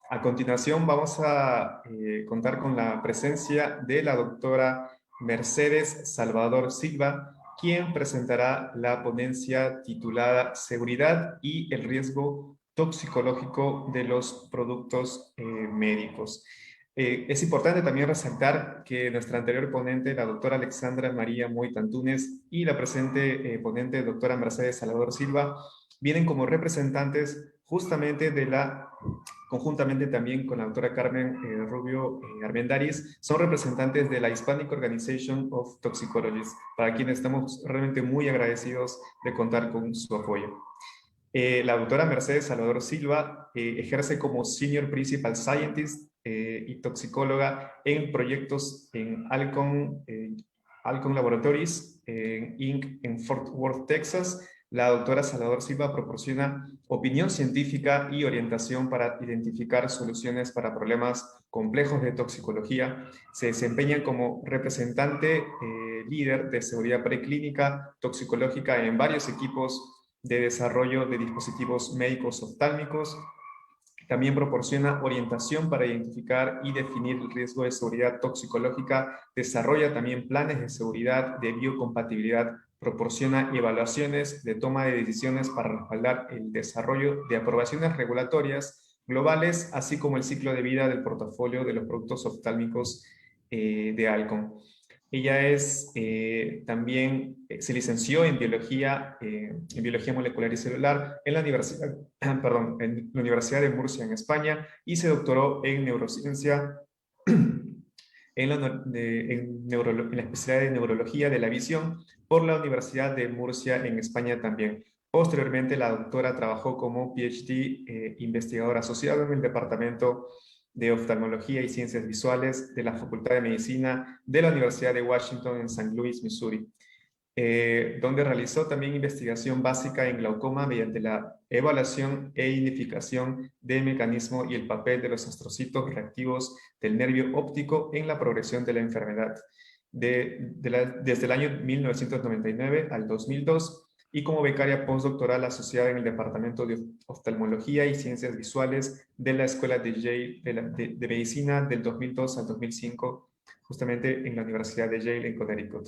A continuación vamos a contar con la presencia de la doctora Mercedes Salvador Silva, quien presentará la ponencia titulada Seguridad y el riesgo toxicológico de los productos médicos. Es importante también resaltar que nuestra anterior ponente, la doctora Alexandra María Moita Antúnez, y la presente ponente, doctora Mercedes Salvador Silva, vienen como representantes justamente conjuntamente también con la doctora Carmen Rubio Armendariz, son representantes de la Hispanic Organization of Toxicologists, para quienes estamos realmente muy agradecidos de contar con su apoyo. La doctora Mercedes Salvador Silva ejerce como Senior Principal Scientist y toxicóloga en proyectos en Alcon Laboratories, Inc. en Fort Worth, Texas. La doctora Salvador Silva proporciona opinión científica y orientación para identificar soluciones para problemas complejos de toxicología. Se desempeña como representante líder de seguridad preclínica toxicológica en varios equipos de desarrollo de dispositivos médicos oftálmicos. También proporciona orientación para identificar y definir el riesgo de seguridad toxicológica, desarrolla también planes de seguridad de biocompatibilidad, proporciona evaluaciones de toma de decisiones para respaldar el desarrollo de aprobaciones regulatorias globales, así como el ciclo de vida del portafolio de los productos oftálmicos de Alcon. Ella también se licenció en biología molecular y celular en la Universidad, en la Universidad de Murcia, en España, y se doctoró en neurociencia en la especialidad de neurología de la visión por la Universidad de Murcia, en España también. Posteriormente, la doctora trabajó como PhD investigador asociado en el Departamento de Oftalmología y Ciencias Visuales de la Facultad de Medicina de la Universidad de Washington en St. Louis, Missouri, donde realizó también investigación básica en glaucoma mediante la evaluación e identificación del mecanismo y el papel de los astrocitos reactivos del nervio óptico en la progresión de la enfermedad, desde el año 1999 al 2002, y como becaria postdoctoral asociada en el Departamento de Oftalmología y Ciencias Visuales de la Escuela de Yale de Medicina del 2002 al 2005, justamente en la Universidad de Yale en Connecticut.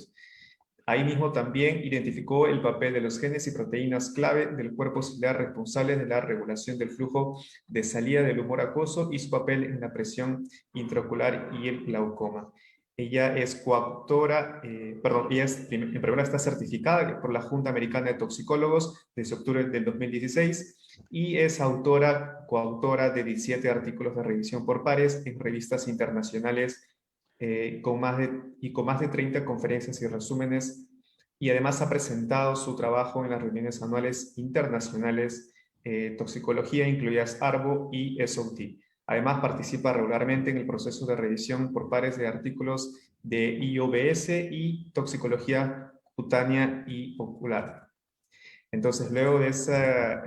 Ahí mismo también identificó el papel de los genes y proteínas clave del cuerpo celular responsables de la regulación del flujo de salida del humor acuoso y su papel en la presión intraocular y el glaucoma. Ella es coautora, en primer lugar está certificada por la Junta Americana de Toxicólogos desde octubre del 2016 y es coautora de 17 artículos de revisión por pares en revistas internacionales con más de 30 conferencias y resúmenes, y además ha presentado su trabajo en las reuniones anuales internacionales toxicología, incluidas ARVO y SOT. Además, participa regularmente en el proceso de revisión por pares de artículos de IOBS y toxicología cutánea y ocular. Entonces, luego de esa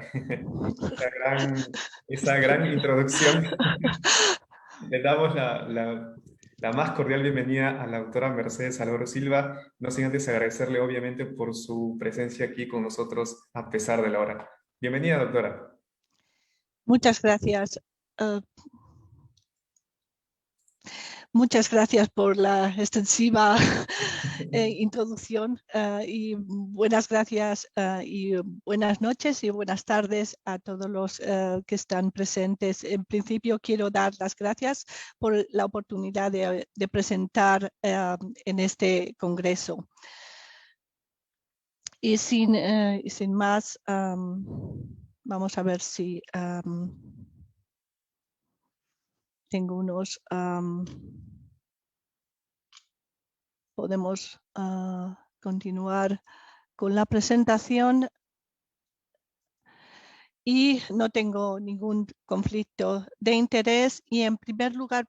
gran introducción, le damos la más cordial bienvenida a la doctora Mercedes Salvador Silva, no sin antes agradecerle obviamente por su presencia aquí con nosotros a pesar de la hora. Bienvenida, doctora. Muchas gracias. Muchas gracias por la extensiva introducción y buenas gracias y buenas noches y buenas tardes a todos los que están presentes. En principio quiero dar las gracias por la oportunidad de presentar en este congreso. Y sin más, vamos a ver si tengo unos... podemos continuar con la presentación y no tengo ningún conflicto de interés. Y en primer lugar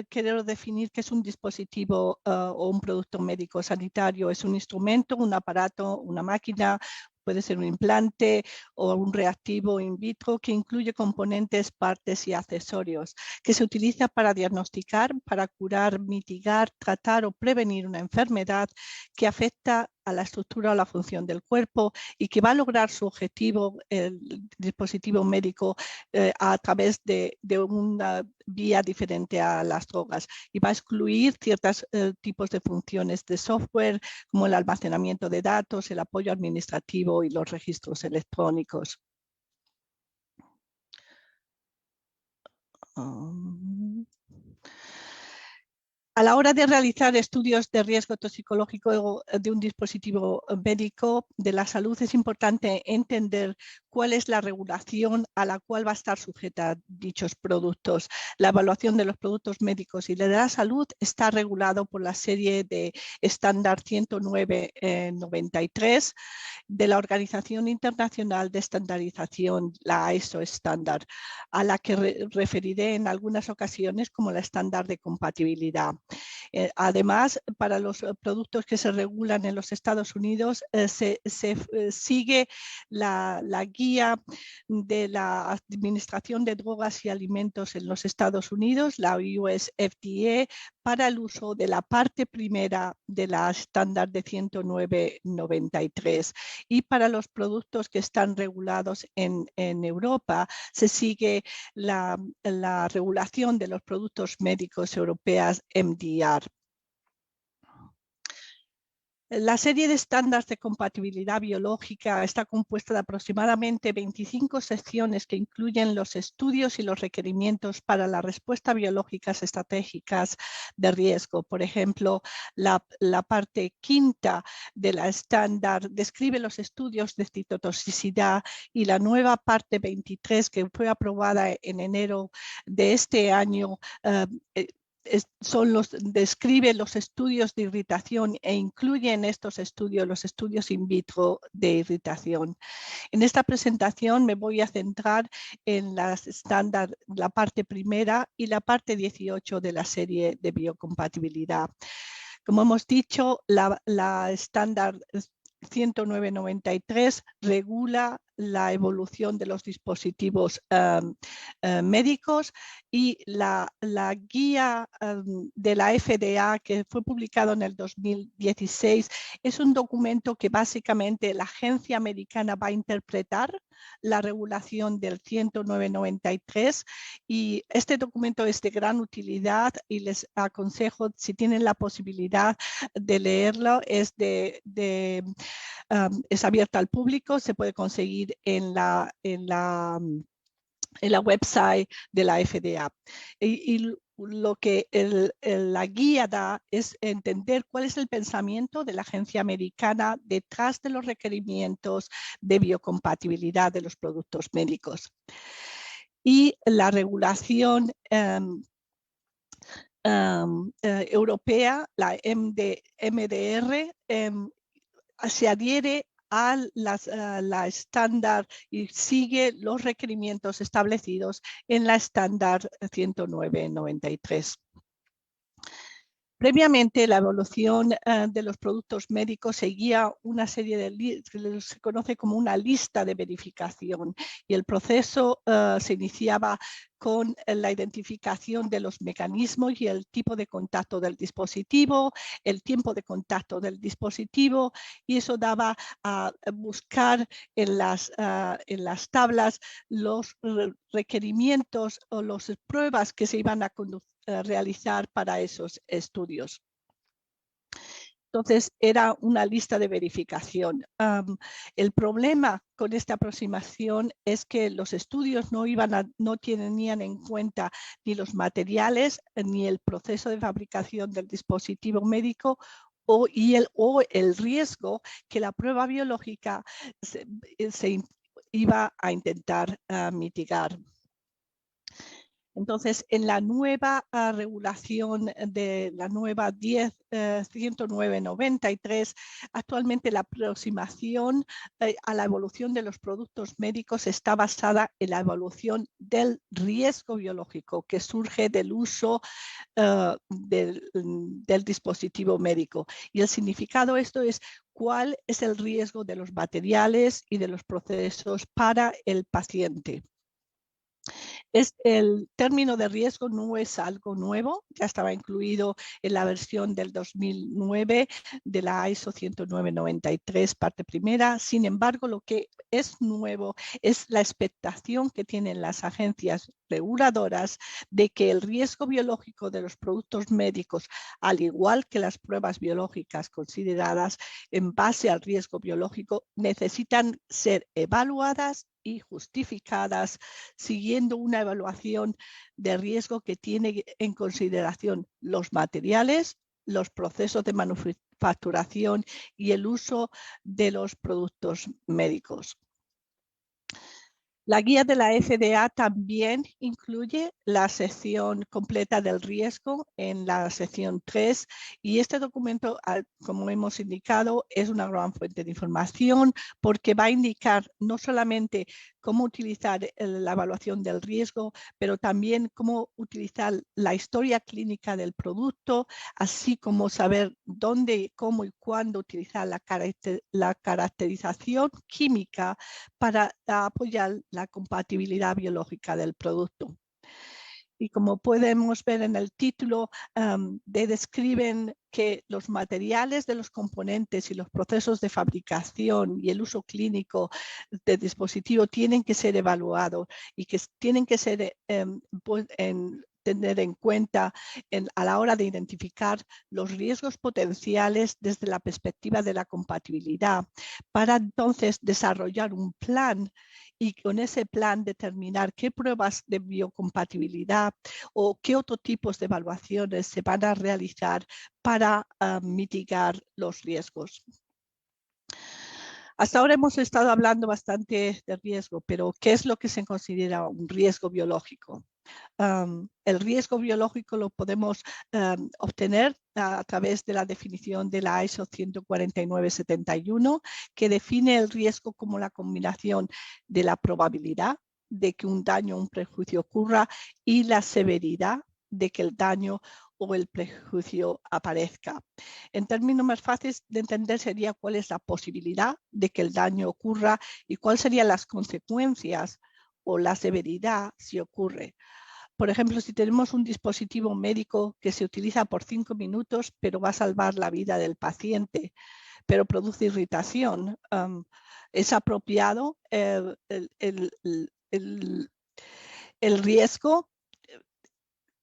quiero definir qué es un dispositivo o un producto médico sanitario. Es un instrumento, un aparato, una máquina, puede ser un implante o un reactivo in vitro que incluye componentes, partes y accesorios que se utiliza para diagnosticar, para curar, mitigar, tratar o prevenir una enfermedad que afecta a la estructura o la función del cuerpo y que va a lograr su objetivo, el dispositivo médico, a través de una vía diferente a las drogas, y va a excluir ciertos tipos de funciones de software como el almacenamiento de datos, el apoyo administrativo y los registros electrónicos. A la hora de realizar estudios de riesgo toxicológico de un dispositivo médico de la salud, es importante entender cuál es la regulación a la cual va a estar sujeta dichos productos. La evaluación de los productos médicos y de la salud está regulado por la serie de estándar 109-93 de la Organización Internacional de Estandarización, la ISO estándar, a la que referiré en algunas ocasiones como la estándar de compatibilidad. Además, para los productos que se regulan en los Estados Unidos, se sigue la guía de la Administración de Drogas y Alimentos en los Estados Unidos, la US FDA, para el uso de la parte primera de la estándar de 109-93. Y para los productos que están regulados en Europa, se sigue la regulación de los productos médicos europeas MDR. La serie de estándares de compatibilidad biológica está compuesta de aproximadamente 25 secciones que incluyen los estudios y los requerimientos para las respuestas biológicas estratégicas de riesgo. Por ejemplo, la parte quinta de la estándar describe los estudios de citotoxicidad, y la nueva parte 23, que fue aprobada en enero de este año, describe los estudios de irritación e incluye en estos estudios los estudios in vitro de irritación. En esta presentación me voy a centrar en la parte primera y la parte 18 de la serie de biocompatibilidad. Como hemos dicho, la estándar 109-93 regula la evolución de los dispositivos médicos, y la guía de la FDA, que fue publicado en el 2016, es un documento que básicamente la agencia americana va a interpretar la regulación del 109-93, y este documento es de gran utilidad y les aconsejo, si tienen la posibilidad de leerlo, es abierto al público, se puede conseguir en la website de la FDA. Y lo que la guía da es entender cuál es el pensamiento de la agencia americana detrás de los requerimientos de biocompatibilidad de los productos médicos. Y la regulación europea, la MDR, se adhiere a la estándar y sigue los requerimientos establecidos en la estándar 109-93. Previamente, la evolución de los productos médicos seguía una serie de que se conoce como una lista de verificación, y el proceso se iniciaba con la identificación de los mecanismos y el tipo de contacto del dispositivo, el tiempo de contacto del dispositivo, y eso daba a buscar en las tablas los requerimientos o las pruebas que se iban a realizar para esos estudios. Entonces, era una lista de verificación. El problema con esta aproximación es que los estudios no tenían en cuenta ni los materiales, ni el proceso de fabricación del dispositivo médico, o el riesgo que la prueba biológica se iba a intentar mitigar. Entonces, en la nueva regulación de la nueva 109-93, actualmente la aproximación a la evolución de los productos médicos está basada en la evaluación del riesgo biológico que surge del uso del dispositivo médico. Y el significado de esto es cuál es el riesgo de los materiales y de los procesos para el paciente. El término de riesgo no es algo nuevo, ya estaba incluido en la versión del 2009 de la ISO 10993, parte primera. Sin embargo, lo que es nuevo es la expectación que tienen las agencias reguladoras de que el riesgo biológico de los productos médicos, al igual que las pruebas biológicas consideradas en base al riesgo biológico, necesitan ser evaluadas y justificadas siguiendo una evaluación de riesgo que tiene en consideración los materiales, los procesos de manufacturación y el uso de los productos médicos. La guía de la FDA también incluye la sección completa del riesgo en la sección 3 y este documento, como hemos indicado, es una gran fuente de información porque va a indicar no solamente cómo utilizar la evaluación del riesgo, pero también cómo utilizar la historia clínica del producto, así como saber dónde, cómo y cuándo utilizar la caracterización química para apoyar la compatibilidad biológica del producto. Y como podemos ver en el título, describen que los materiales de los componentes y los procesos de fabricación y el uso clínico del dispositivo tienen que ser evaluados y que tienen que ser tener en cuenta a la hora de identificar los riesgos potenciales desde la perspectiva de la compatibilidad, para entonces desarrollar un plan y con ese plan determinar qué pruebas de biocompatibilidad o qué otros tipos de evaluaciones se van a realizar para mitigar los riesgos. Hasta ahora hemos estado hablando bastante de riesgo, pero ¿qué es lo que se considera un riesgo biológico? El riesgo biológico lo podemos obtener a través de la definición de la ISO 14971, que define el riesgo como la combinación de la probabilidad de que un daño o un prejuicio ocurra y la severidad de que el daño o el prejuicio aparezca. En términos más fáciles de entender sería cuál es la posibilidad de que el daño ocurra y cuáles serían las consecuencias o la severidad si ocurre. Por ejemplo, si tenemos un dispositivo médico que se utiliza por 5 minutos, pero va a salvar la vida del paciente, pero produce irritación, ¿es apropiado el riesgo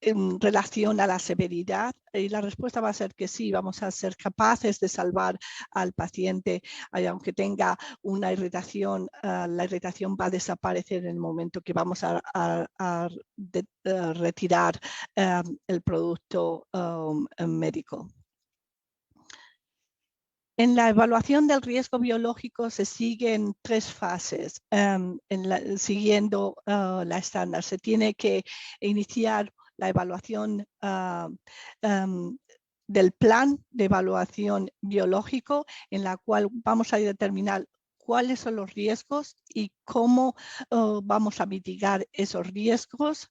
en relación a la severidad? Y la respuesta va a ser que sí, vamos a ser capaces de salvar al paciente, aunque tenga una irritación, la irritación va a desaparecer en el momento que vamos a retirar el producto médico. En la evaluación del riesgo biológico se siguen 3 fases, siguiendo la estándar. Se tiene que iniciar la evaluación del plan de evaluación biológico, en la cual vamos a determinar cuáles son los riesgos y cómo vamos a mitigar esos riesgos.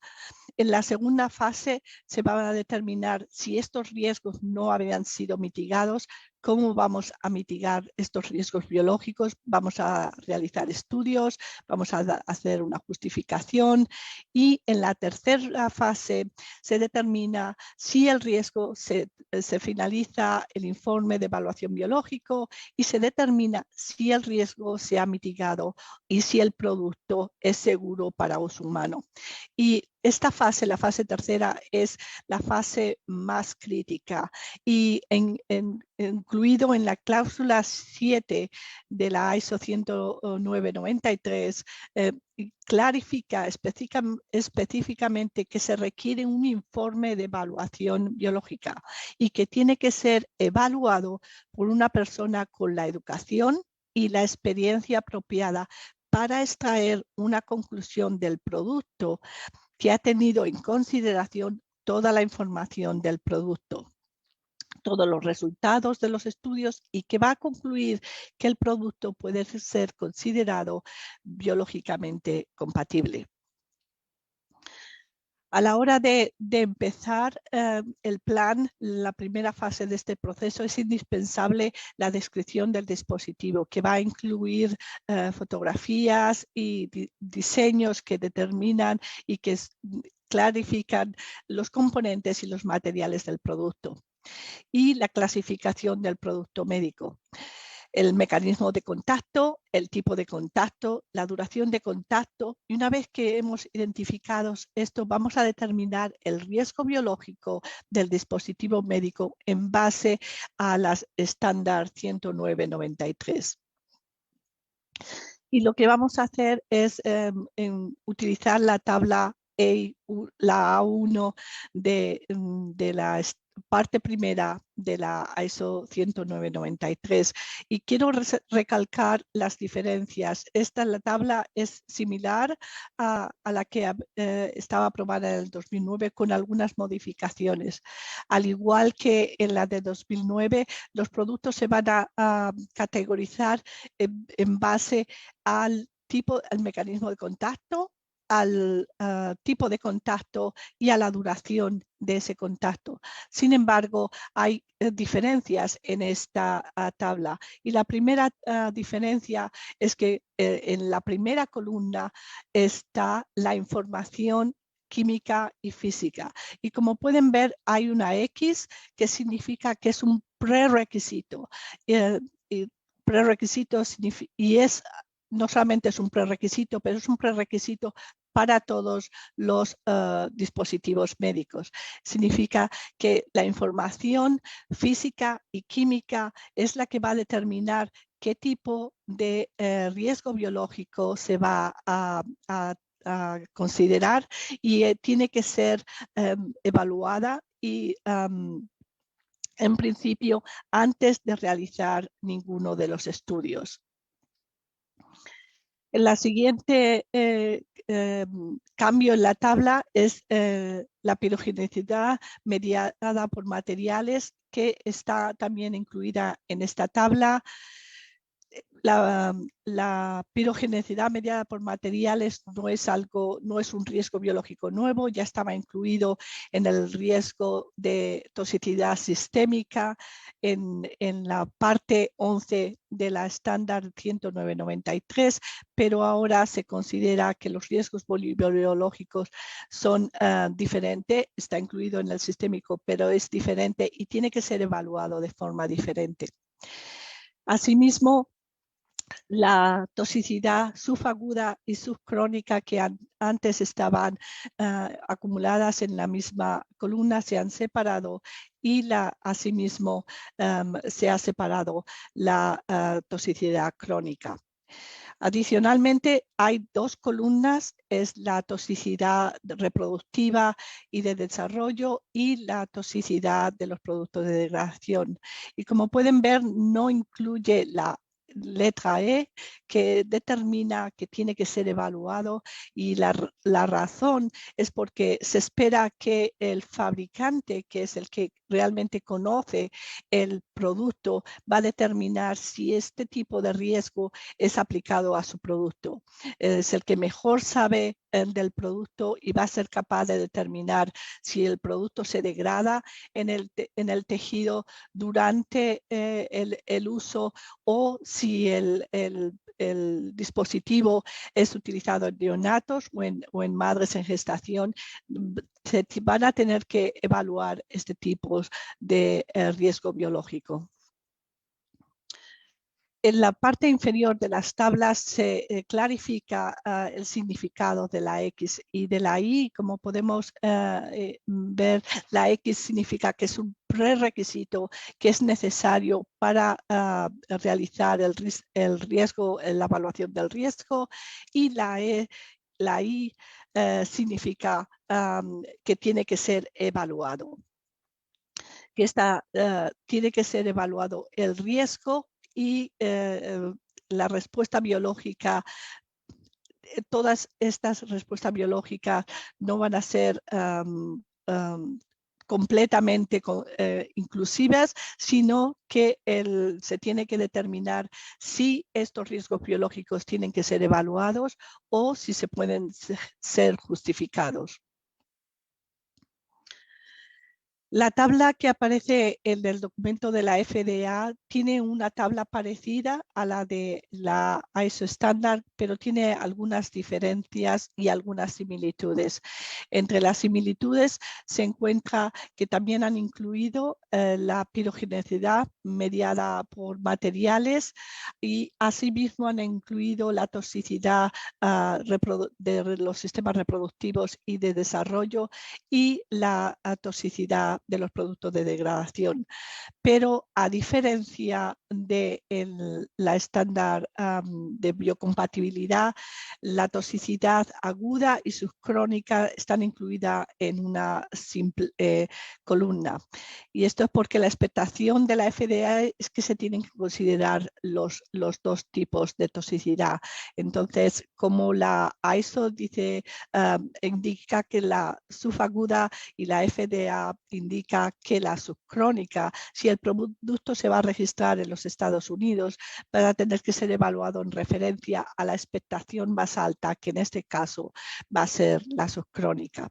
En la segunda fase se van a determinar si estos riesgos no habían sido mitigados, cómo vamos a mitigar estos riesgos biológicos, vamos a realizar estudios, vamos a hacer una justificación y en la tercera fase se determina si el riesgo se finaliza el informe de evaluación biológico y se determina si el riesgo se ha mitigado y si el producto es seguro para uso humano. Y esta fase, la fase tercera, es la fase más crítica y incluido en la cláusula 7 de la ISO 10993, clarifica específicamente que se requiere un informe de evaluación biológica y que tiene que ser evaluado por una persona con la educación y la experiencia apropiada para extraer una conclusión del producto que ha tenido en consideración toda la información del producto, todos los resultados de los estudios y que va a concluir que el producto puede ser considerado biológicamente compatible. A la hora de empezar el plan, la primera fase de este proceso es indispensable la descripción del dispositivo, que va a incluir fotografías y diseños que determinan y que clarifican los componentes y los materiales del producto, y la clasificación del producto médico. El mecanismo de contacto, el tipo de contacto, la duración de contacto, y una vez que hemos identificado esto, vamos a determinar el riesgo biológico del dispositivo médico en base a las estándar 109-93. Y lo que vamos a hacer es utilizar la tabla la A1 de la parte primera de la ISO 109-93, y quiero recalcar las diferencias. La tabla es similar a la que estaba aprobada en el 2009 con algunas modificaciones. Al igual que en la de 2009, los productos se van a categorizar en base al mecanismo de contacto, al tipo de contacto y a la duración de ese contacto. Sin embargo, hay diferencias en esta tabla, y la primera diferencia es que en la primera columna está la información química y física, y como pueden ver hay una X que significa que es un prerequisito, prerequisito y no solamente es un prerequisito, pero es un prerequisito para todos los dispositivos médicos. Significa que la información física y química es la que va a determinar qué tipo de riesgo biológico se va a considerar, y tiene que ser evaluada y en principio antes de realizar ninguno de los estudios. La siguiente cambio en la tabla es la pirogenicidad mediada por materiales, que está también incluida en esta tabla. La pirogenicidad mediada por materiales no es un riesgo biológico nuevo, ya estaba incluido en el riesgo de toxicidad sistémica en la parte 11 de la estándar 109-93, pero ahora se considera que los riesgos biológicos son diferentes, está incluido en el sistémico, pero es diferente y tiene que ser evaluado de forma diferente. Asimismo, la toxicidad subaguda y subcrónica, que antes estaban acumuladas en la misma columna, se han separado, y asimismo se ha separado la toxicidad crónica. Adicionalmente, hay dos columnas, es la toxicidad reproductiva y de desarrollo y la toxicidad de los productos de degradación. Y como pueden ver, no incluye la letra E, que determina que tiene que ser evaluado, y la razón es porque se espera que el fabricante, que es el que realmente conoce el producto, va a determinar si este tipo de riesgo es aplicado a su producto. Es el que mejor sabe del producto y va a ser capaz de determinar si el producto se degrada en el tejido durante el uso, o si el dispositivo es utilizado en neonatos o en madres en gestación. Se van a tener que evaluar este tipo de riesgo biológico. En la parte inferior de las tablas se clarifica el significado de la X y de la Y. Como podemos ver, la X significa que es un prerequisito que es necesario para realizar el riesgo, la evaluación del riesgo, y la Y significa que tiene que ser evaluado. Que tiene que ser evaluado el riesgo y la respuesta biológica. Todas estas respuestas biológicas no van a ser completamente inclusivas, sino que se tiene que determinar si estos riesgos biológicos tienen que ser evaluados o si se pueden ser justificados. La tabla que aparece en el documento de la FDA tiene una tabla parecida a la de la ISO estándar, pero tiene algunas diferencias y algunas similitudes. Entre las similitudes se encuentra que también han incluido la pirogenicidad mediada por materiales y asimismo han incluido la toxicidad de los sistemas reproductivos y de desarrollo y la toxicidad de los productos de degradación. Pero a diferencia de la estándar de biocompatibilidad, la toxicidad aguda y subcrónica están incluidas en una simple columna. Y esto es porque la expectación de la FDA es que se tienen que considerar los dos tipos de toxicidad. Entonces, como la ISO dice, indica que la subaguda y la FDA indica que la subcrónica, si el producto se va a registrar en los Estados Unidos, va a tener que ser evaluado en referencia a la expectación más alta, que en este caso va a ser la subcrónica.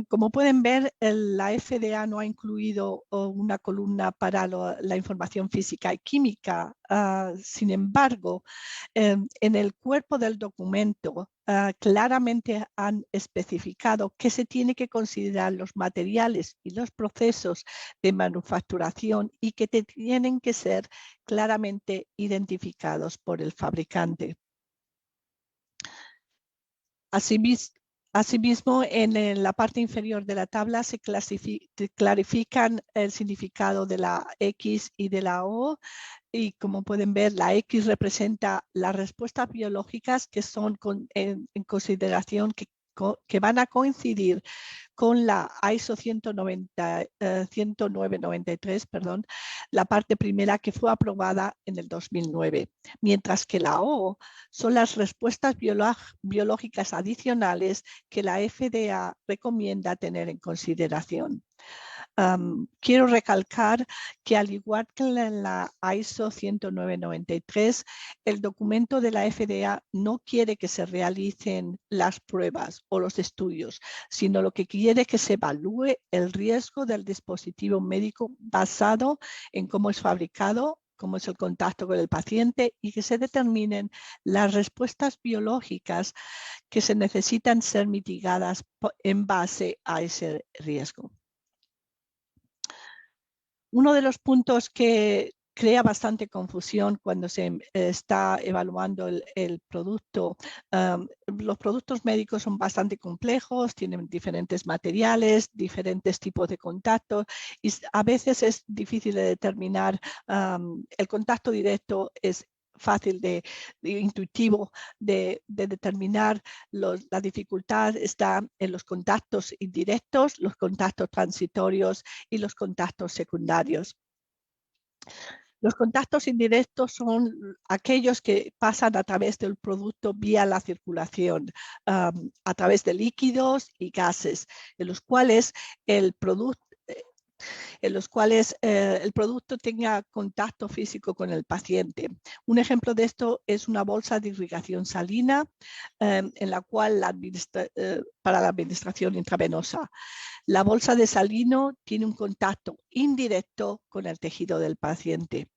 Como pueden ver, la FDA no ha incluido una columna para la información física y química. Sin embargo, en el cuerpo del documento claramente han especificado que se tiene que considerar los materiales y los procesos de manufacturación y que tienen que ser claramente identificados por el fabricante. Asimismo, en la parte inferior de la tabla se clarifican el significado de la X y de la O. Y como pueden ver, la X representa las respuestas biológicas que son en consideración que van a coincidir con la ISO 10993, la parte primera que fue aprobada en el 2009, mientras que la O son las respuestas biológicas adicionales que la FDA recomienda tener en consideración. Quiero recalcar que al igual que en la ISO 10993, el documento de la FDA no quiere que se realicen las pruebas o los estudios, sino lo que quiere es que se evalúe el riesgo del dispositivo médico basado en cómo es fabricado, cómo es el contacto con el paciente y que se determinen las respuestas biológicas que se necesitan ser mitigadas en base a ese riesgo. Uno de los puntos que crea bastante confusión cuando se está evaluando el producto. Los productos médicos son bastante complejos, tienen diferentes materiales, diferentes tipos de contacto y a veces es difícil de determinar. El contacto directo es fácil intuitivo de determinar. La dificultad está en los contactos indirectos, los contactos transitorios y los contactos secundarios. Los contactos indirectos son aquellos que pasan a través del producto vía la circulación, a través de líquidos y gases, en los cuales el producto tenga contacto físico con el paciente. Un ejemplo de esto es una bolsa de irrigación salina en la cual para la administración intravenosa. La bolsa de salino tiene un contacto indirecto con el tejido del paciente.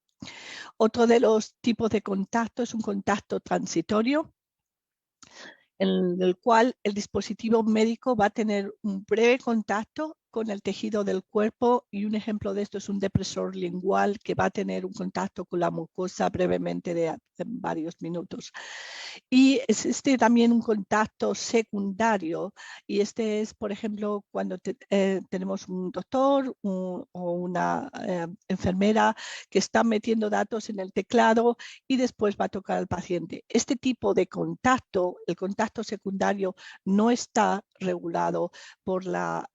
Otro de los tipos de contacto es un contacto transitorio, en el cual el dispositivo médico va a tener un breve contacto con el tejido del cuerpo y un ejemplo de esto es un depresor lingual que va a tener un contacto con la mucosa brevemente de varios minutos. Y existe también un contacto secundario y este es, por ejemplo, cuando tenemos un doctor o una enfermera que está metiendo datos en el teclado y después va a tocar al paciente. Este tipo de contacto, el contacto secundario, no está regulado por la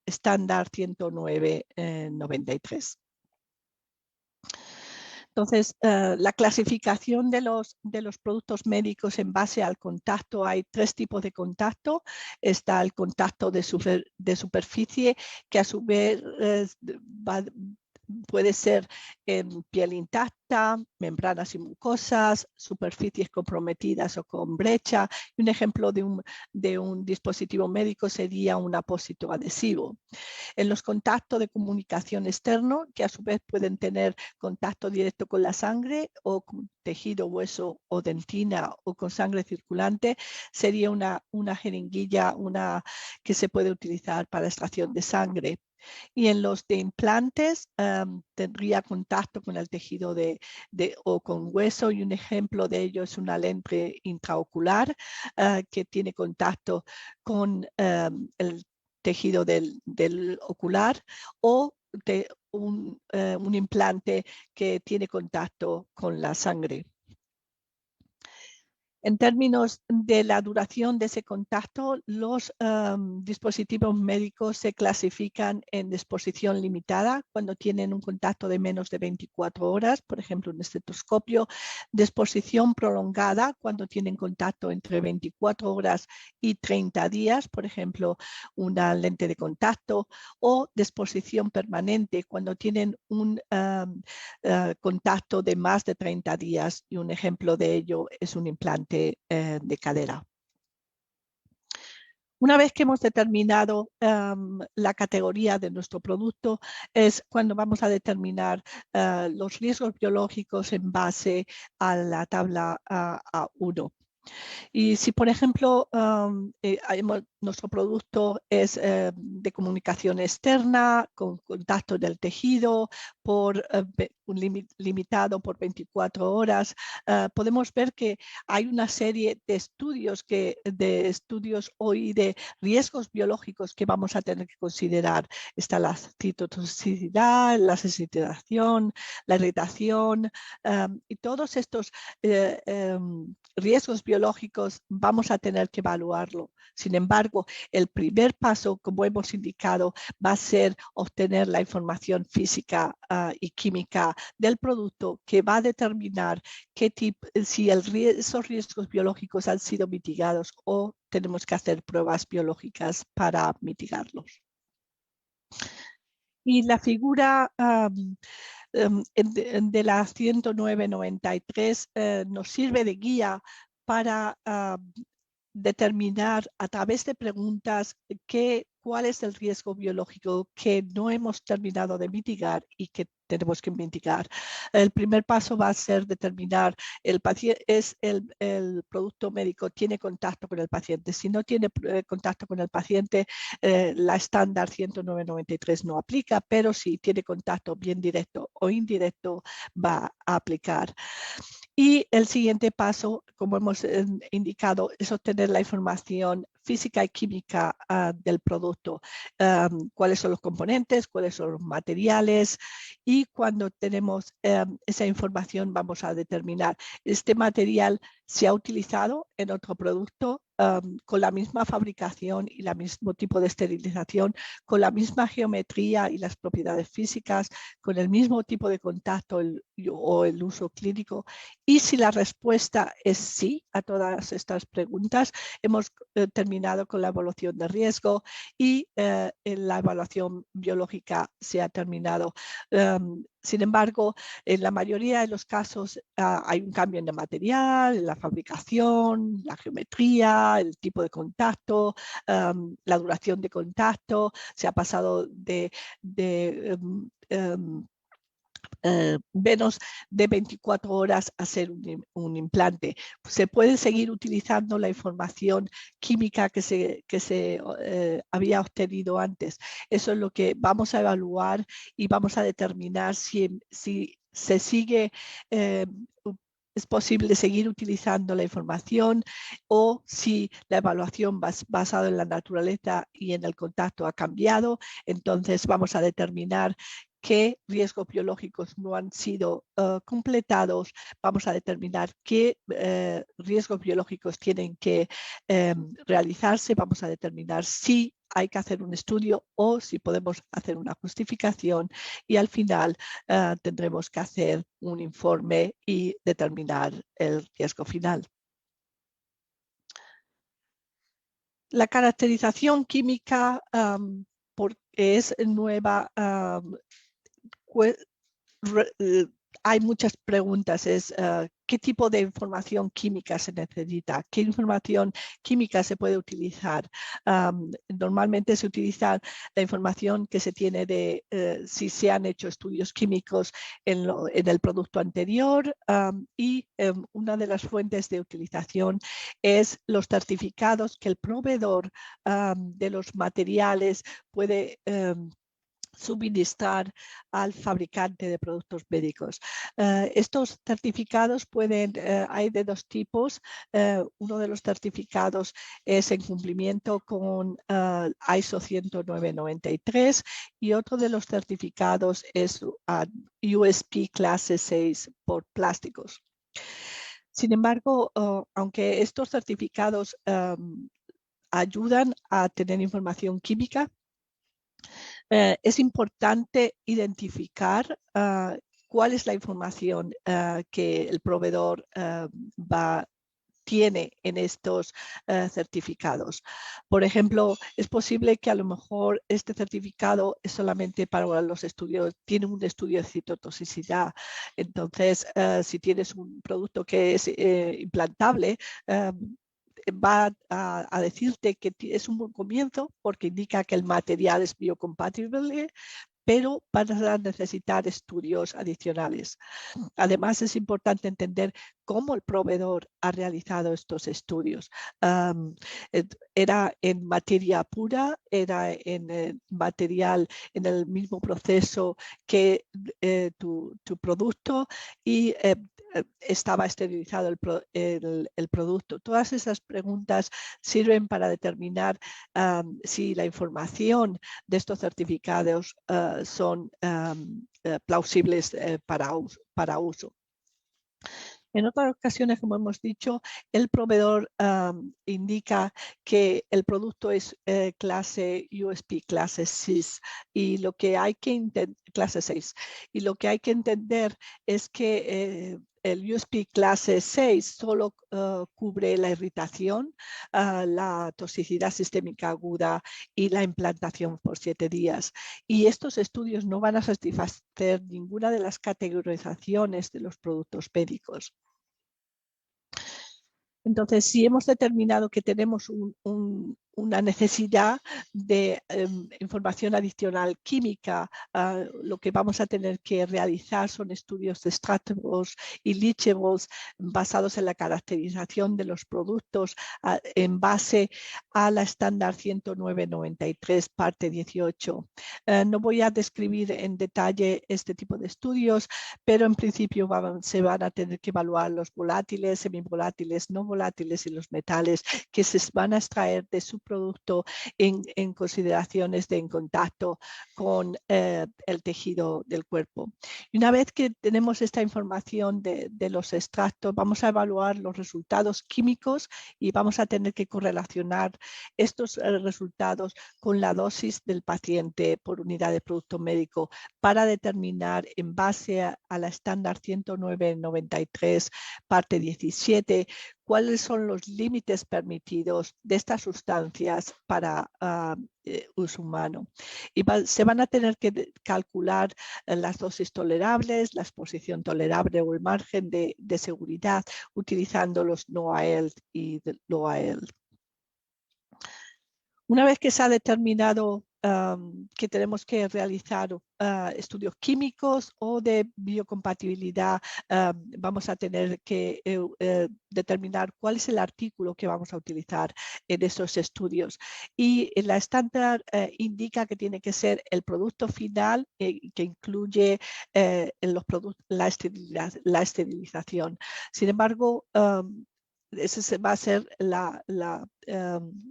estándar 10993. Entonces, la clasificación de los productos médicos en base al contacto, hay tres tipos de contacto. Está el contacto de superficie, que a su vez puede ser en piel intacta, membranas y mucosas, superficies comprometidas o con brecha. Y un ejemplo de un dispositivo médico sería un apósito adhesivo. En los contactos de comunicación externo, que a su vez pueden tener contacto directo con la sangre o con tejido, hueso o dentina o con sangre circulante, sería una jeringuilla que se puede utilizar para extracción de sangre. Y en los de implantes tendría contacto con el tejido o con hueso, y un ejemplo de ello es una lente intraocular que tiene contacto con el tejido del ocular, o de un implante que tiene contacto con la sangre. En términos de la duración de ese contacto, los dispositivos médicos se clasifican en exposición limitada cuando tienen un contacto de menos de 24 horas, por ejemplo, un estetoscopio; de exposición prolongada cuando tienen contacto entre 24 horas y 30 días, por ejemplo, una lente de contacto; o de exposición permanente cuando tienen un contacto de más de 30 días, y un ejemplo de ello es un implante de cadera. Una vez que hemos determinado la categoría de nuestro producto, es cuando vamos a determinar los riesgos biológicos en base a la tabla A1. Y si, por ejemplo, nuestro producto es de comunicación externa, con contacto del tejido, limitado por 24 horas, podemos ver que hay una serie de estudios hoy de riesgos biológicos que vamos a tener que considerar. Está la citotoxicidad, la sensitización, la irritación, y todos estos riesgos biológicos vamos a tener que evaluarlo. Sin embargo, el primer paso, como hemos indicado, va a ser obtener la información física y química del producto, que va a determinar si esos riesgos biológicos han sido mitigados o tenemos que hacer pruebas biológicas para mitigarlos. Y la figura de la 10993 nos sirve de guía para determinar a través de preguntas cuál es el riesgo biológico que no hemos terminado de mitigar y que tenemos que mitigar. El primer paso va a ser determinar el producto médico tiene contacto con el paciente. Si no tiene contacto con el paciente, la estándar 10993 no aplica, pero si tiene contacto bien directo o indirecto, va a aplicar. Y el siguiente paso, como hemos indicado, es obtener la información física y química del producto. Cuáles son los componentes, cuáles son los materiales, y cuando tenemos esa información vamos a determinar este material se ha utilizado en otro producto con la misma fabricación y el mismo tipo de esterilización, con la misma geometría y las propiedades físicas, con el mismo tipo de contacto o el uso clínico. Y si la respuesta es sí a todas estas preguntas, hemos terminado con la evaluación de riesgo, y la evaluación biológica se ha terminado. Sin embargo, en la mayoría de los casos hay un cambio en el material, en la fabricación, la geometría, el tipo de contacto, la duración de contacto. Se ha pasado de menos de 24 horas a ser un implante. Se puede seguir utilizando la información química que se había obtenido antes. Eso es lo que vamos a evaluar, y vamos a determinar si se sigue es posible seguir utilizando la información, o si la evaluación basada en la naturaleza y en el contacto ha cambiado. Entonces vamos a determinar qué riesgos biológicos no han sido completados. Vamos a determinar qué riesgos biológicos tienen que realizarse. Vamos a determinar si hay que hacer un estudio o si podemos hacer una justificación, y al final tendremos que hacer un informe y determinar el riesgo final. La caracterización química es nueva hay muchas preguntas, ¿qué tipo de información química se necesita? ¿Qué información química se puede utilizar? Normalmente se utiliza la información que se tiene de si se han hecho estudios químicos en el producto anterior, y una de las fuentes de utilización es los certificados que el proveedor de los materiales puede suministrar al fabricante de productos médicos. Estos certificados hay de dos tipos. Uno de los certificados es en cumplimiento con ISO 10993 y otro de los certificados es USP clase 6 por plásticos. Sin embargo, aunque estos certificados ayudan a tener información química, es importante identificar cuál es la información que el proveedor tiene en estos certificados. Por ejemplo, es posible que a lo mejor este certificado es solamente para los estudios, tiene un estudio de citotoxicidad. Entonces, si tienes un producto que es implantable, va a decirte que es un buen comienzo porque indica que el material es biocompatible, pero van a necesitar estudios adicionales. Además, es importante entender cómo el proveedor ha realizado estos estudios. Era en materia pura, era en material, en el mismo proceso que tu producto y estaba esterilizado el producto. Todas esas preguntas sirven para determinar si la información de estos certificados son plausibles para uso. En otras ocasiones, como hemos dicho, el proveedor indica que el producto es clase USP, clase 6, y lo que hay que clase 6. Y lo que hay que entender es que el USP clase 6 solo cubre la irritación, la toxicidad sistémica aguda y la implantación por 7 días. Y estos estudios no van a satisfacer ninguna de las categorizaciones de los productos médicos. Entonces, si hemos determinado que tenemos una necesidad de información adicional química, lo que vamos a tener que realizar son estudios de extractables y leachables basados en la caracterización de los productos en base a la estándar 10993, parte 18. No voy a describir en detalle este tipo de estudios, pero en principio se van a tener que evaluar los volátiles, semivolátiles, no volátiles y los metales que se van a extraer de su producto en consideraciones en contacto con el tejido del cuerpo. Y una vez que tenemos esta información de los extractos, vamos a evaluar los resultados químicos y vamos a tener que correlacionar estos resultados con la dosis del paciente por unidad de producto médico para determinar en base a la estándar 10993, parte 17, cuáles son los límites permitidos de estas sustancias para uso humano. Y se van a tener que calcular las dosis tolerables, la exposición tolerable o el margen de seguridad utilizando los NOAEL y LOAEL. Una vez que se ha determinado que tenemos que realizar estudios químicos o de biocompatibilidad, vamos a tener que determinar cuál es el artículo que vamos a utilizar en esos estudios. Y la estándar indica que tiene que ser el producto final que incluye la esterilización. Sin embargo, esa va a ser la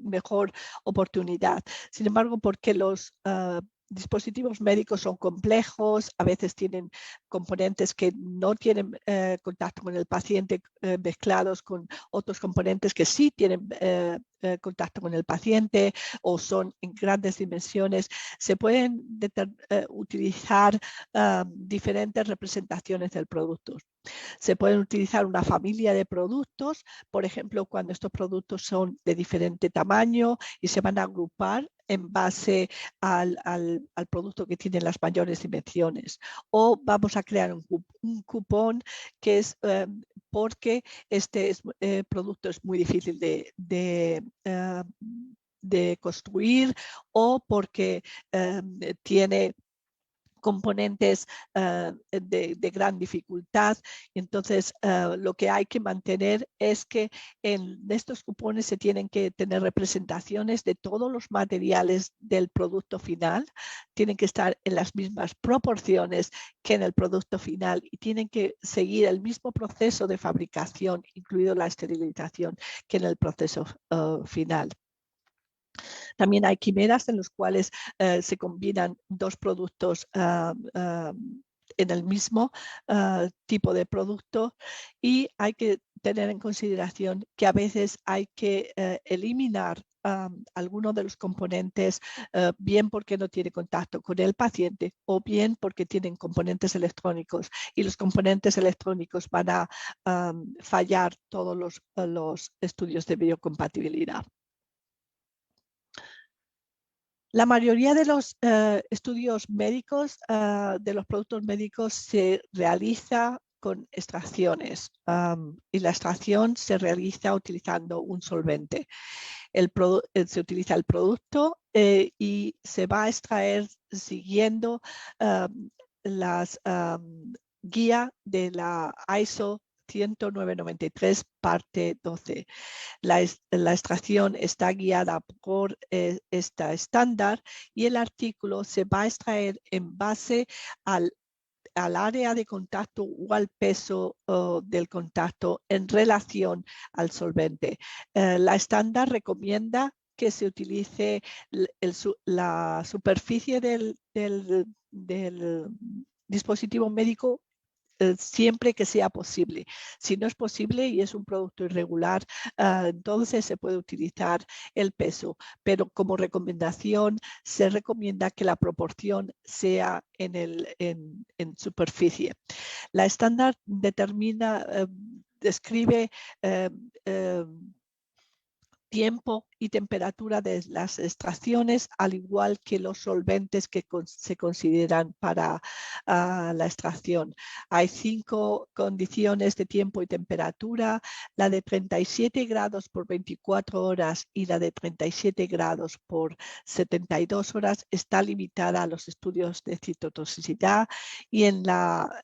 mejor oportunidad. Sin embargo, porque los dispositivos médicos son complejos, a veces tienen componentes que no tienen contacto con el paciente mezclados con otros componentes que sí tienen contacto con el paciente o son en grandes dimensiones, se pueden utilizar diferentes representaciones del producto. Se pueden utilizar una familia de productos, por ejemplo, cuando estos productos son de diferente tamaño y se van a agrupar en base al producto que tiene las mayores dimensiones. O vamos a crear un cupón que es porque este producto es muy difícil de construir, o porque tiene componentes de gran dificultad. Entonces, lo que hay que mantener es que en estos cupones se tienen que tener representaciones de todos los materiales del producto final, tienen que estar en las mismas proporciones que en el producto final y tienen que seguir el mismo proceso de fabricación, incluido la esterilización, que en el proceso final. También hay quimeras en los cuales se combinan dos productos en el mismo tipo de producto, y hay que tener en consideración que a veces hay que eliminar algunos de los componentes, bien porque no tiene contacto con el paciente o bien porque tienen componentes electrónicos, y los componentes electrónicos van a fallar todos los estudios de biocompatibilidad. La mayoría de los estudios médicos de los productos médicos se realiza con extracciones y la extracción se realiza utilizando un solvente. Se utiliza el producto y se va a extraer siguiendo las guías de la ISO 10993 parte 12. La extracción está guiada por esta estándar y el artículo se va a extraer en base al área de contacto o al peso del contacto en relación al solvente. La estándar recomienda que se utilice la superficie del dispositivo médico siempre que sea posible. Si no es posible y es un producto irregular, entonces se puede utilizar el peso, pero como recomendación se recomienda que la proporción sea en superficie. La estándar describe tiempo y temperatura de las extracciones, al igual que los solventes que se consideran para la extracción. Hay 5 condiciones de tiempo y temperatura: la de 37 grados por 24 horas y la de 37 grados por 72 horas está limitada a los estudios de citotoxicidad, y en la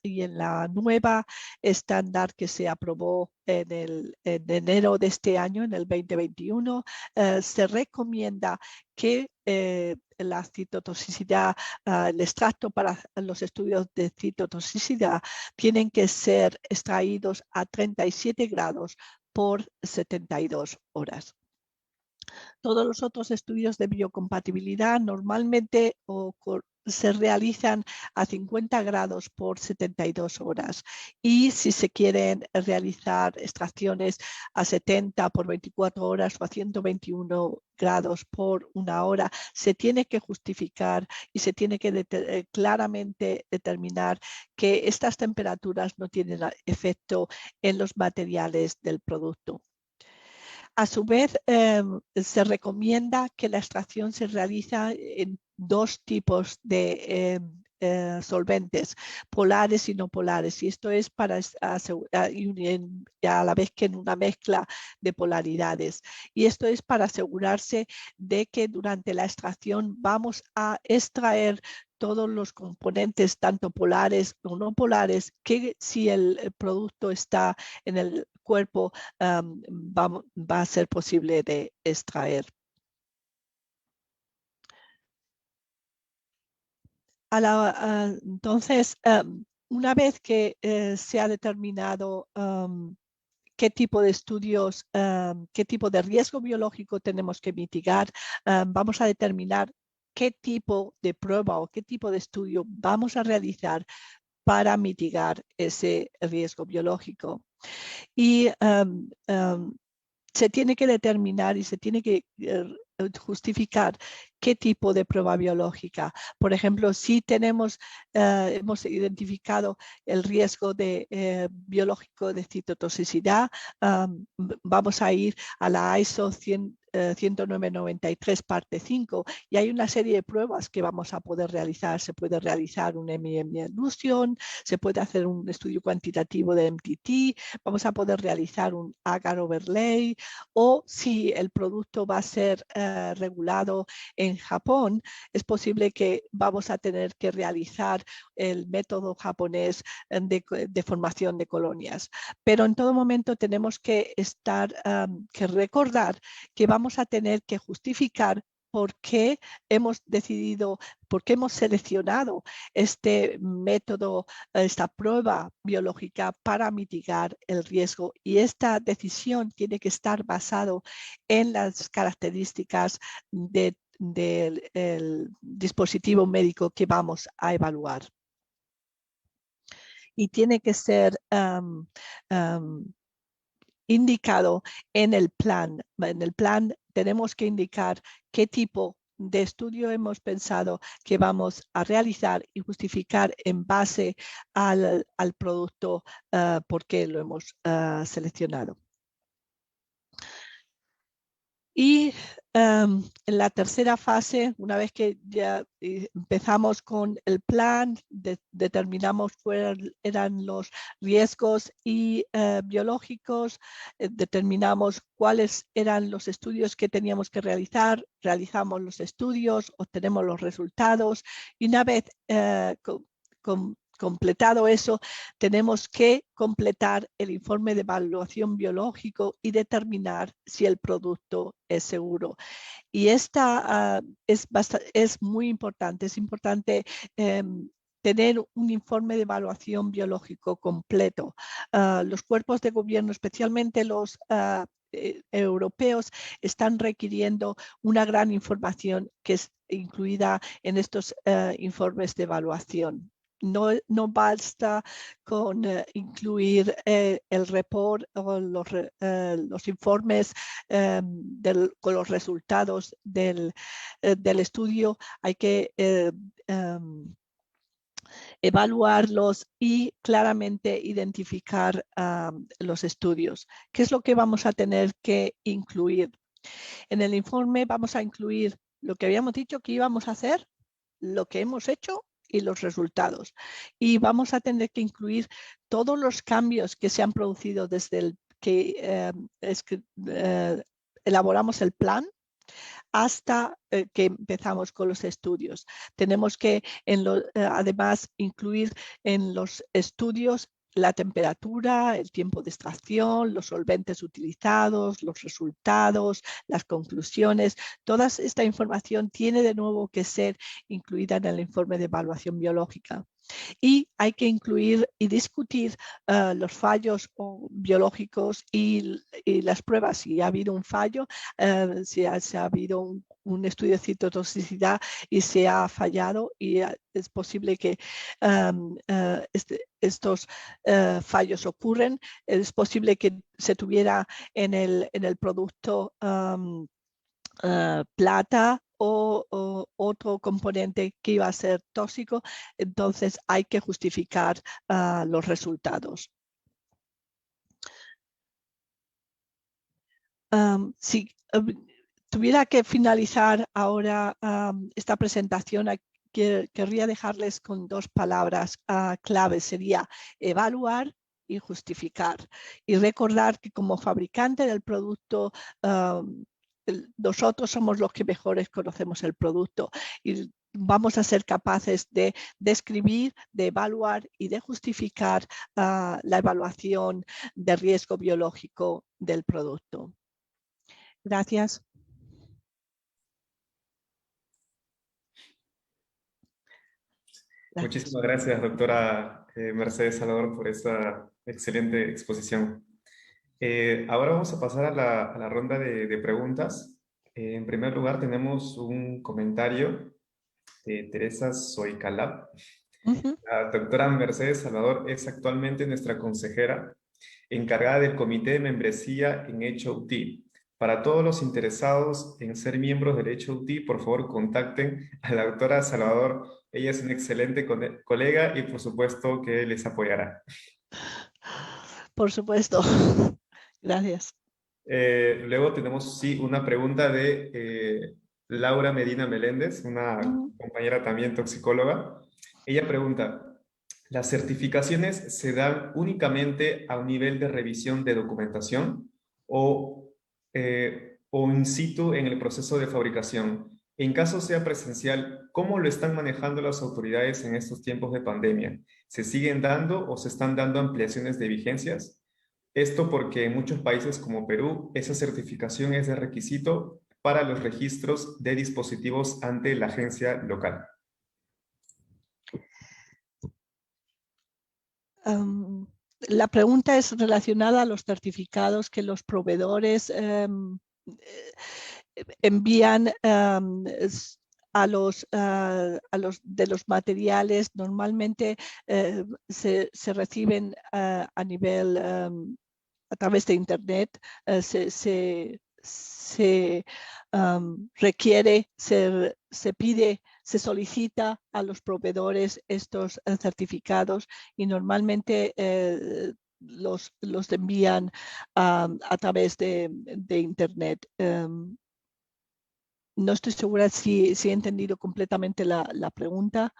nueva estándar que se aprobó en enero de este año, en el 2021, se recomienda que la citotoxicidad, el extracto para los estudios de citotoxicidad tienen que ser extraídos a 37 grados por 72 horas. Todos los otros estudios de biocompatibilidad normalmente se realizan a 50 grados por 72 horas, y si se quieren realizar extracciones a 70 por 24 horas o a 121 grados por 1 hora, se tiene que justificar y se tiene que claramente determinar que estas temperaturas no tienen efecto en los materiales del producto. A su vez, se recomienda que la extracción se realiza en 2 tipos de solventes, polares y no polares, y esto es para a la vez que en una mezcla de polaridades, y esto es para asegurarse de que durante la extracción vamos a extraer todos los componentes, tanto polares o no polares, que si el producto está en el cuerpo va a ser posible de extraer. Entonces, una vez que se ha determinado qué tipo de estudios, qué tipo de riesgo biológico tenemos que mitigar, vamos a determinar qué tipo de prueba o qué tipo de estudio vamos a realizar para mitigar ese riesgo biológico. Y se tiene que determinar y se tiene que justificar qué tipo de prueba biológica. Por ejemplo, si hemos identificado el riesgo biológico de citotoxicidad, vamos a ir a la ISO 109-93 parte 5, y hay una serie de pruebas que vamos a poder realizar. Se puede realizar un Elution, se puede hacer un estudio cuantitativo de MTT, vamos a poder realizar un agar overlay, o si el producto va a ser regulado en Japón, es posible que vamos a tener que realizar el método japonés de formación de colonias. Pero en todo momento tenemos que que recordar que vamos a tener que justificar por qué hemos decidido, por qué hemos seleccionado este método, esta prueba biológica para mitigar el riesgo. Y esta decisión tiene que estar basado en las características del dispositivo médico que vamos a evaluar. Y tiene que ser indicado en el plan. En el plan tenemos que indicar qué tipo de estudio hemos pensado que vamos a realizar y justificar en base al producto por qué lo hemos seleccionado. Y en la tercera fase, una vez que ya empezamos con el plan, determinamos cuáles eran los riesgos biológicos, determinamos cuáles eran los estudios que teníamos que realizar, realizamos los estudios, obtenemos los resultados, y una vez completado eso, tenemos que completar el informe de evaluación biológico y determinar si el producto es seguro. Y esta es muy importante. Es importante tener un informe de evaluación biológico completo. Los cuerpos de gobierno, especialmente los europeos, están requiriendo una gran información que es incluida en estos informes de evaluación. No basta con incluir el report o los informes con los resultados del estudio. Hay que evaluarlos y claramente identificar los estudios. ¿Qué es lo que vamos a tener que incluir? En el informe vamos a incluir lo que habíamos dicho que íbamos a hacer, lo que hemos hecho y los resultados. Y vamos a tener que incluir todos los cambios que se han producido desde el que elaboramos el plan hasta que empezamos con los estudios. Tenemos que además incluir en los estudios la temperatura, el tiempo de extracción, los solventes utilizados, los resultados, las conclusiones. Toda esta información tiene de nuevo que ser incluida en el informe de evaluación biológica. Y hay que incluir y discutir los fallos biológicos y las pruebas. Si ha habido un fallo, si ha habido un estudio de citotoxicidad y se ha fallado, y es posible que estos fallos ocurren. Es posible que se tuviera en el producto plata o otro componente que iba a ser tóxico, entonces hay que justificar los resultados. Si tuviera que finalizar ahora esta presentación, querría dejarles con dos palabras claves. Sería evaluar y justificar. Y recordar que como fabricante del producto, nosotros somos los que mejores conocemos el producto y vamos a ser capaces de describir, de evaluar y de justificar la evaluación de riesgo biológico del producto. Gracias. Muchísimas gracias, doctora Mercedes Salvador, por esta excelente exposición. Ahora vamos a pasar a la ronda de preguntas. En primer lugar, tenemos un comentario de Teresa Soicalab. La doctora Mercedes Salvador es actualmente nuestra consejera encargada del comité de membresía en HOT. Para todos los interesados en ser miembros del HOT, por favor contacten a la doctora Salvador. Ella es una excelente colega y por supuesto que les apoyará. Por supuesto. Gracias. Luego tenemos, sí, una pregunta de Laura Medina Meléndez, una Mm. compañera también toxicóloga. Ella pregunta, ¿las certificaciones se dan únicamente a un nivel de revisión de documentación o in situ en el proceso de fabricación? En caso sea presencial, ¿cómo lo están manejando las autoridades en estos tiempos de pandemia? ¿Se siguen dando o se están dando ampliaciones de vigencias? Esto porque en muchos países como Perú, esa certificación es de requisito para los registros de dispositivos ante la agencia local. Am, la pregunta es relacionada a los certificados que los proveedores envían a los de los materiales. Normalmente se reciben a nivel a través de Internet, se requiere, se pide, se solicita a los proveedores estos certificados y normalmente los envían a través de Internet. No estoy segura si he entendido completamente la pregunta.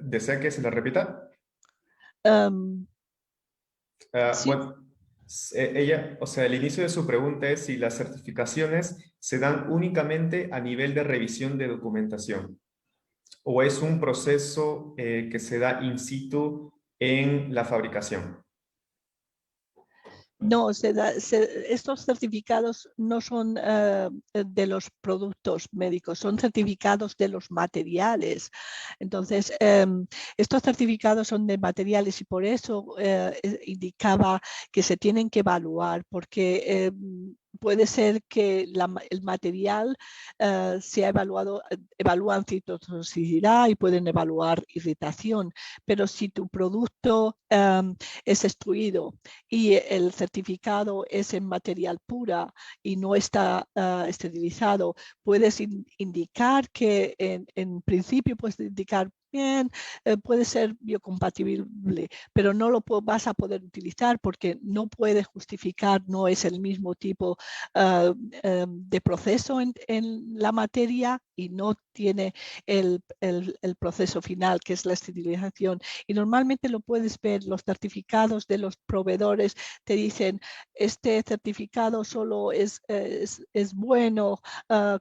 ¿Desea que se la repita? Um, sí, Bueno, ella, o sea, el inicio de su pregunta es si las certificaciones se dan únicamente a nivel de revisión de documentación o es un proceso que se da in situ en la fabricación. no, estos certificados no son de los productos médicos, son certificados de los materiales. Entonces, estos certificados son de materiales y por eso indicaba que se tienen que evaluar, porque puede ser que el material sea evaluado, evalúan citotoxicidad y pueden evaluar irritación, pero si tu producto es extruido y el certificado es en material pura y no está esterilizado, puedes indicar que en principio puedes indicar bien, puede ser biocompatible, pero no lo vas a poder utilizar porque no puede justificar, no es el mismo tipo de proceso en la materia y no tiene el proceso final, que es la esterilización. Y normalmente lo puedes ver, los certificados de los proveedores te dicen, este certificado solo es bueno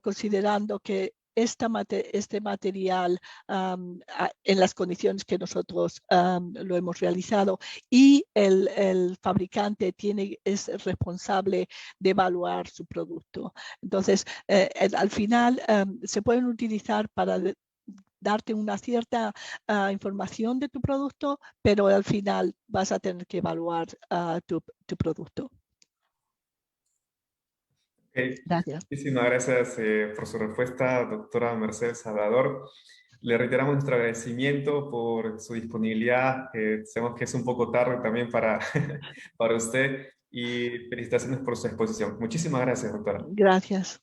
considerando que este material en las condiciones que nosotros lo hemos realizado y el fabricante es responsable de evaluar su producto. Entonces, al final se pueden utilizar para darte una cierta información de tu producto, pero al final vas a tener que evaluar tu producto. Okay. Gracias. Muchísimas gracias por su respuesta, doctora Mercedes Salvador. Le reiteramos nuestro agradecimiento por su disponibilidad. Sabemos que es un poco tarde también para, para usted y felicitaciones por su exposición. Muchísimas gracias, doctora. Gracias.